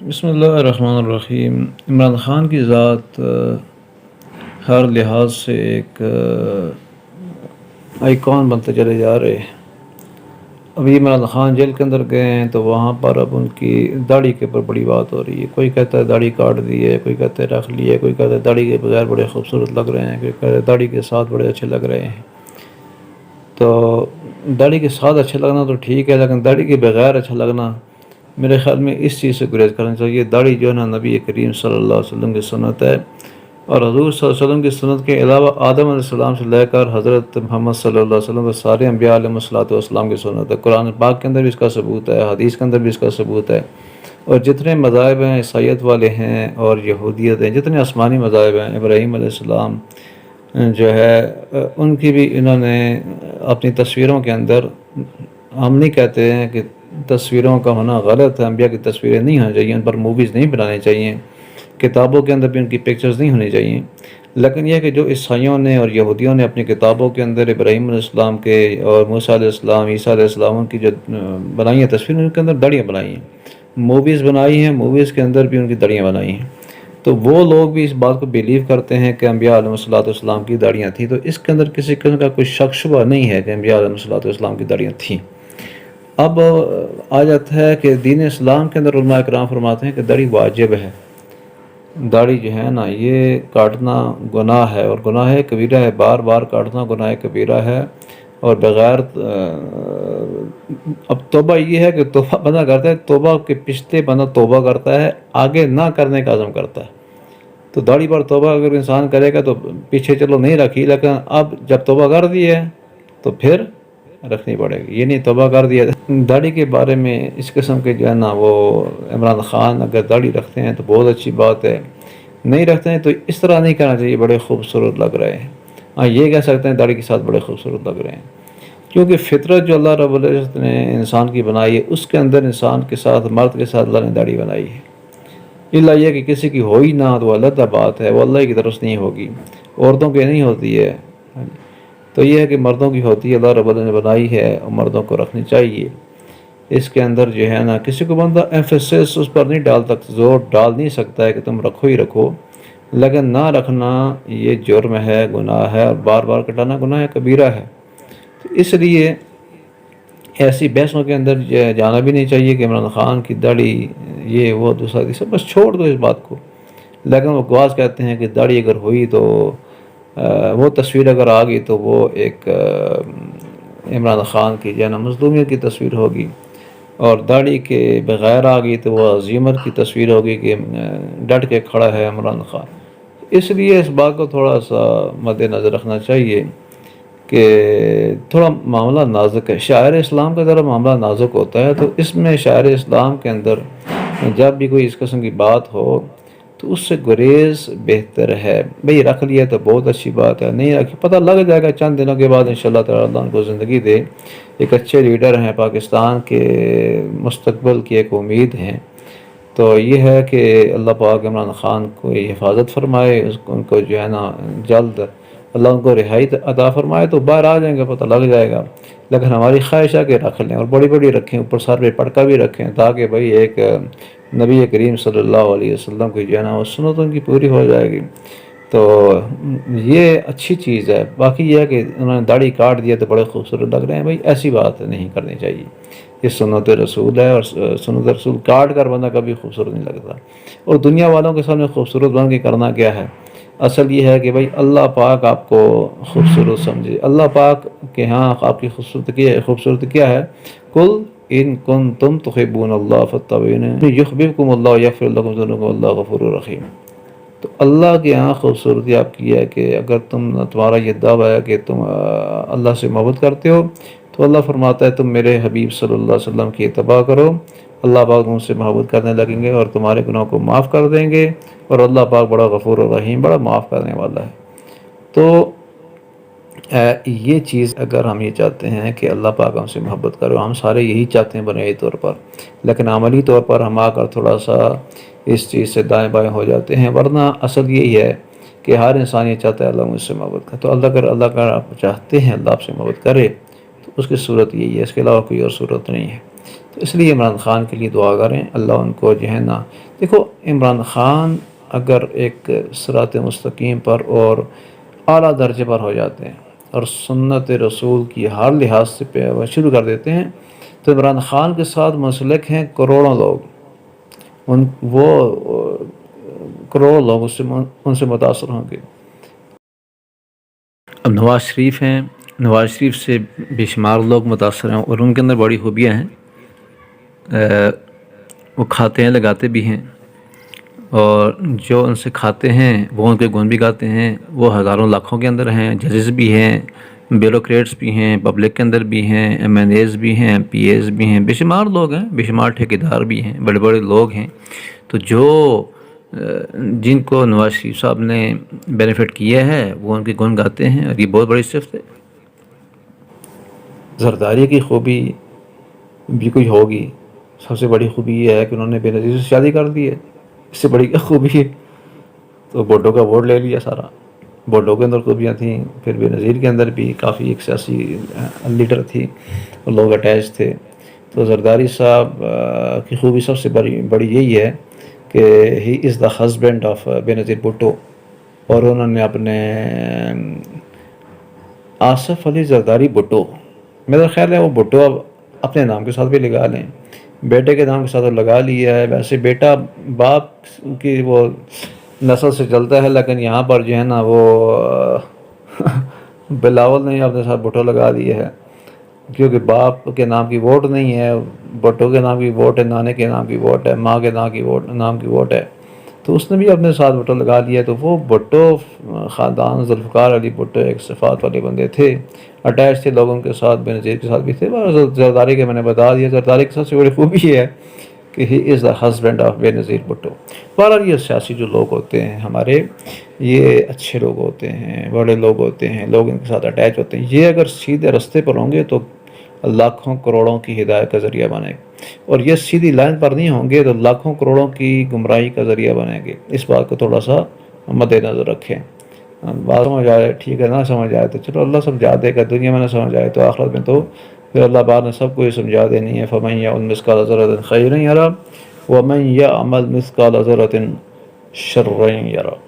بسم اللہ الرحمن الرحیم۔ عمران خان کی ذات ہر لحاظ سے ایک آئیکن بنتے چلے جا رہے ہیں۔ ابھی عمران خان جیل کے اندر گئے ہیں تو وہاں پر اب ان کی داڑھی کے اوپر بڑی بات ہو رہی ہے۔ کوئی کہتا ہے داڑھی کاٹ دی ہے، کوئی کہتا ہے رکھ لی ہے، کوئی کہتا ہے داڑھی کے بغیر بڑے خوبصورت لگ رہے ہیں، کوئی کہتا ہے داڑھی کے ساتھ بڑے اچھے لگ رہے ہیں۔ تو داڑھی کے ساتھ اچھا لگنا تو ٹھیک ہے، لیکن داڑھی کے بغیر اچھا لگنا میرے خیال میں اس چیز سے گریز کرنا چاہیے۔ داڑھی جو ہے نا نبی کریم صلی اللہ علیہ وسلم کی سنت ہے، اور حضور صلی اللہ علیہ وسلم کی سنت کے علاوہ آدم علیہ السلام سے لے کر حضرت محمد صلی اللہ علیہ وسلم کے سارے انبیاء علیہ السلام کی سنت ہے۔ قرآن پاک کے اندر بھی اس کا ثبوت ہے، حدیث کے اندر بھی اس کا ثبوت ہے۔ اور جتنے مذاہب ہیں، عیسائیت والے ہیں اور یہودیت ہیں، جتنے آسمانی مذاہب ہیں، ابراہیم علیہ السلام جو ہے ان کی بھی انہوں نے اپنی تصویروں کے اندر، ہم نہیں کہتے ہیں کہ تصویروں کا ہونا غلط ہے، انبیاء کی تصویریں نہیں ہونی چاہیے، ان پر موویز نہیں بنانی چاہیے، کتابوں کے اندر بھی ان کی پکچرز نہیں ہونی چاہیے، لیکن یہ کہ جو عیسائیوں نے اور یہودیوں نے اپنی کتابوں کے اندر ابراہیم علیہ السلام کے اور موسیٰ علیہ السلام، عیسیٰ علیہ السلام کی جو بنائی ہیں تصویریں، ان کے اندر داڑیاں بنائی ہیں، موویز بنائی ہیں، موویز کے اندر بھی ان کی داڑیاں بنائی ہیں۔ تو وہ لوگ بھی اس بات کو بیلیو کرتے ہیں کہ انبیاء علیہ السلام کی داڑیاں تھیں، تو اس کے اندر کسی قسم کا کوئی شک شبہ نہیں ہے کہ انبیاء علیہ السلام کی داڑیاں تھیں۔ اب آ جاتا ہے کہ دین اسلام کے اندر علماء کرام فرماتے ہیں کہ داڑھی واجب ہے۔ داڑھی جو ہے نا یہ کاٹنا گناہ ہے، اور گناہ کبیرہ ہے، بار بار کاٹنا گناہ کبیرہ ہے، اور بغیر اب توبہ یہ ہے کہ توبہ بندہ کرتا ہے، توبہ کے پچھتے بندہ توبہ کرتا ہے، آگے نہ کرنے کا عزم کرتا ہے۔ تو داڑھی پر توبہ اگر انسان کرے گا تو پیچھے چلو نہیں رکھی، لیکن اب جب توبہ کر دی ہے تو پھر رکھنی پڑے گی، یہ نہیں توبہ کر دیا۔ داڑھی کے بارے میں اس قسم کے جو ہے نا وہ عمران خان اگر داڑھی رکھتے ہیں تو بہت اچھی بات ہے، نہیں رکھتے ہیں تو اس طرح نہیں کرنا چاہیے بڑے خوبصورت لگ رہے ہیں۔ ہاں یہ کہہ سکتے ہیں داڑھی کے ساتھ بڑے خوبصورت لگ رہے ہیں، کیونکہ فطرت جو اللہ رب العزت نے انسان کی بنائی ہے اس کے اندر انسان کے ساتھ، مرد کے ساتھ اللہ نے داڑھی بنائی ہے۔ اللہ یہ کہ کسی کی ہو ہی نہ تو علیحدہ بات ہے، وہ اللہ کی طرف سے نہیں ہوگی، عورتوں کی نہیں ہوتی ہے۔ تو یہ ہے کہ مردوں کی ہوتی ہے، اللہ رب العزت نے بنائی ہے اور مردوں کو رکھنی چاہیے۔ اس کے اندر جو ہے نا کسی کو بندہ ایمفیسس اس پر نہیں ڈال سکتا، زور ڈال نہیں سکتا ہے کہ تم رکھو ہی رکھو، لیکن نہ رکھنا یہ جرم ہے، گناہ ہے، اور بار بار کٹانا گناہ کبیرہ ہے۔ تو اس لیے ایسی بحثوں کے اندر جانا بھی نہیں چاہیے کہ عمران خان کی داڑھی یہ وہ دوسرا تیسرا، بس چھوڑ دو اس بات کو۔ لیکن وہ گواز کہتے ہیں کہ داڑھی اگر ہوئی تو وہ تصویر اگر آ گئی تو وہ ایک عمران خان کی جو ہے نا مظلومیت کی تصویر ہوگی، اور داڑھی کے بغیر آ گئی تو وہ عظیمت کی تصویر ہوگی کہ ڈٹ کے کھڑا ہے عمران خان۔ اس لیے اس بات کو تھوڑا سا مد نظر رکھنا چاہیے کہ تھوڑا معاملہ نازک ہے۔ شاعر اسلام کا ذرا معاملہ نازک ہوتا ہے، تو اس میں شاعر اسلام کے اندر جب بھی کوئی اس قسم کی بات ہو تو اس سے گریز بہتر ہے۔ بھئی رکھ لیا تو بہت اچھی بات ہے، نہیں رکھی پتہ لگ جائے گا چند دنوں کے بعد انشاءاللہ تعالیٰ اللہ ان کو زندگی دے، ایک اچھے لیڈر ہیں، پاکستان کے مستقبل کی ایک امید ہیں۔ تو یہ ہے کہ اللہ پاک عمران خان کو حفاظت فرمائے، ان کو جو ہے نا جلد اللہ ان کو رہائی عطا فرمائے، تو باہر آ جائیں گے، پتہ لگ جائے گا۔ لیکن ہماری خواہش ہے کہ رکھ لیں، اور بڑی بڑی رکھیں، اوپر سر پہ پٹکا بھی رکھیں، تاکہ بھئی ایک نبی کریم صلی اللہ علیہ وسلم کی جو ہے نا وہ سنت ان کی پوری ہو جائے گی۔ تو یہ اچھی چیز ہے۔ باقی یہ ہے کہ انہوں نے داڑھی کاٹ دیا تو بڑے خوبصورت لگ رہے ہیں، بھئی ایسی بات نہیں کرنی چاہیے۔ یہ سنت رسول ہے، اور سنت رسول کاٹ کر بندہ کبھی خوبصورت نہیں لگتا۔ اور دنیا والوں کے سامنے خوبصورت بن کے کرنا کیا ہے؟ اصل یہ ہے کہ بھئی اللہ پاک آپ کو خوبصورت سمجھے، اللہ پاک کے ہاں آپ کی خوبصورتی کیا ہے؟ قل ان کنتم تحبون اللہ فاتبعونی یحببکم اللہ ویغفر لکم ذنوبکم واللہ غفور رحیم۔ تو اللہ کے ہاں خوبصورتی آپ کی ہے کہ اگر تمہارا یہ دعویٰ ہے کہ تم اللہ سے محبت کرتے ہو، تو اللہ فرماتا ہے تم میرے حبیب صلی اللہ علیہ وسلم کی اتباع کرو، اللہ پاک تم سے محبت کرنے لگیں گے اور تمہارے گناہوں کو معاف کر دیں گے، اور اللہ پاک بڑا غفور الرحیم، بڑا معاف کرنے والا ہے۔ تو یہ چیز اگر ہم یہ چاہتے ہیں کہ اللہ پاک ہم سے محبت کرو، ہم سارے یہی چاہتے ہیں بنیادی طور پر، لیکن عملی طور پر ہم آ کر تھوڑا سا اس چیز سے دائیں بائیں ہو جاتے ہیں، ورنہ اصل یہی ہے کہ ہر انسان یہ چاہتا ہے اللہ مجھ سے محبت کرے۔ تو اللہ کا آپ چاہتے ہیں اللہ آپ سے محبت کرے تو اس کی صورت یہی ہے، اس کے علاوہ کوئی اور صورت نہیں ہے۔ تو اس لیے عمران خان کے لیے دعا کریں، اللہ ان کو جو ہے نا دیکھو عمران خان اگر ایک صراط مستقیم پر اور اعلیٰ درجے پر ہو جاتے ہیں اور سنت رسول کی ہر لحاظ سے شروع کر دیتے ہیں تو عمران خان کے ساتھ منسلک ہیں کروڑوں لوگ، وہ کروڑوں لوگ ان سے متاثر ہوں گے۔ اب نواز شریف ہیں، نواز شریف سے بے شمار لوگ متاثر ہیں اور ان کے اندر بڑی خوبیاں ہیں، وہ کھاتے ہیں لگاتے بھی ہیں، اور جو ان سے کھاتے ہیں وہ ان کے گن بھی گاتے ہیں، وہ ہزاروں لاکھوں کے اندر ہیں، ججز بھی ہیں، بیوروکریٹس بھی ہیں، پبلک کے اندر بھی ہیں، ایم این ایز بھی ہیں، پی ایز بھی ہیں، بے شمار لوگ ہیں، بے شمار ٹھیکیدار بھی ہیں، بڑے بڑے لوگ ہیں۔ تو جو جن کو نواز شریف صاحب نے بینیفٹ کیا ہے وہ ان کے گن گاتے ہیں، اور یہ بہت بڑی صفت ہے۔ زرداری کی خوبی بھی کوئی ہوگی، سب سے بڑی خوبی یہ ہے کہ انہوں نے بے نظیر سے شادی کر دی ہے، اس سے بڑی کیا خوبی ہے؟ تو بھٹو کا ووٹ لے لیا سارا، بھٹو کے اندر خوبیاں تھیں، پھر بے نظیر کے اندر بھی کافی ایک سیاسی لیڈر تھی اور لوگ اٹیچ تھے۔ تو زرداری صاحب کی خوبی سب سے بڑی یہی ہے کہ ہی از دا ہسبینڈ آف بے نظیر بھٹو، اور انہوں نے اپنے آصف علی زرداری بھٹو، میرا خیال ہے وہ بھٹو اب اپنے نام کے ساتھ بھی لگا لیں، بیٹے کے نام کے ساتھ لگا لیا ہے۔ ویسے بیٹا باپ کی وہ نسل سے چلتا ہے، لیکن یہاں پر جو ہے نا وہ بلاول نے اپنے ساتھ بھٹو لگا دیا ہے، کیونکہ باپ کے نام کی ووٹ نہیں ہے، بھٹو کے نام کی ووٹ ہے، نانے کے نام کی ووٹ ہے، ماں کے نام کی ووٹ ہے، تو اس نے بھی اپنے ساتھ بھٹو لگا لیا۔ تو وہ بھٹو خاندان، ذوالفقار علی بھٹو ایک صفات والے بندے تھے، اٹیچ تھے لوگوں کے ساتھ، بے نظیر کے ساتھ بھی تھے۔ زرداری کے میں نے بتا دیا، زرداری کی سب سے بڑی خوبی یہ ہے کہ ہی از دا ہسبینڈ آف بے نظیر بھٹو۔ بہرحال یہ سیاسی جو لوگ ہوتے ہیں ہمارے، یہ اچھے لوگ ہوتے ہیں، بڑے لوگ ہوتے ہیں، لوگ ان کے ساتھ اٹیچ ہوتے ہیں، یہ اگر سیدھے رستے پر ہوں گے تو لاکھوں کروڑوں کی ہدایت کا ذریعہ بنے گا، اور یہ سیدھی لائن پر نہیں ہوں گے تو لاکھوں کروڑوں کی گمراہی کا ذریعہ بنیں گے۔ اس بات کو تھوڑا سا مد نظر رکھیں۔ بات سمجھ آئے ٹھیک ہے، نہ سمجھ آئے تو چلو اللہ سمجھا دے گا، دنیا میں نہ سمجھ آئے تو آخرت میں تو پھر اللہ بعد نے سب کو یہ سمجھا دینی ہے۔ فَمَن يَعْمَلْ مِثْقَالَ ذَرَّةٍ خَيْرًا يَرَهُ وَمَن يَعْمَلْ مِثْقَالَ ذَرَّةٍ شَرًّا يَرَهُ۔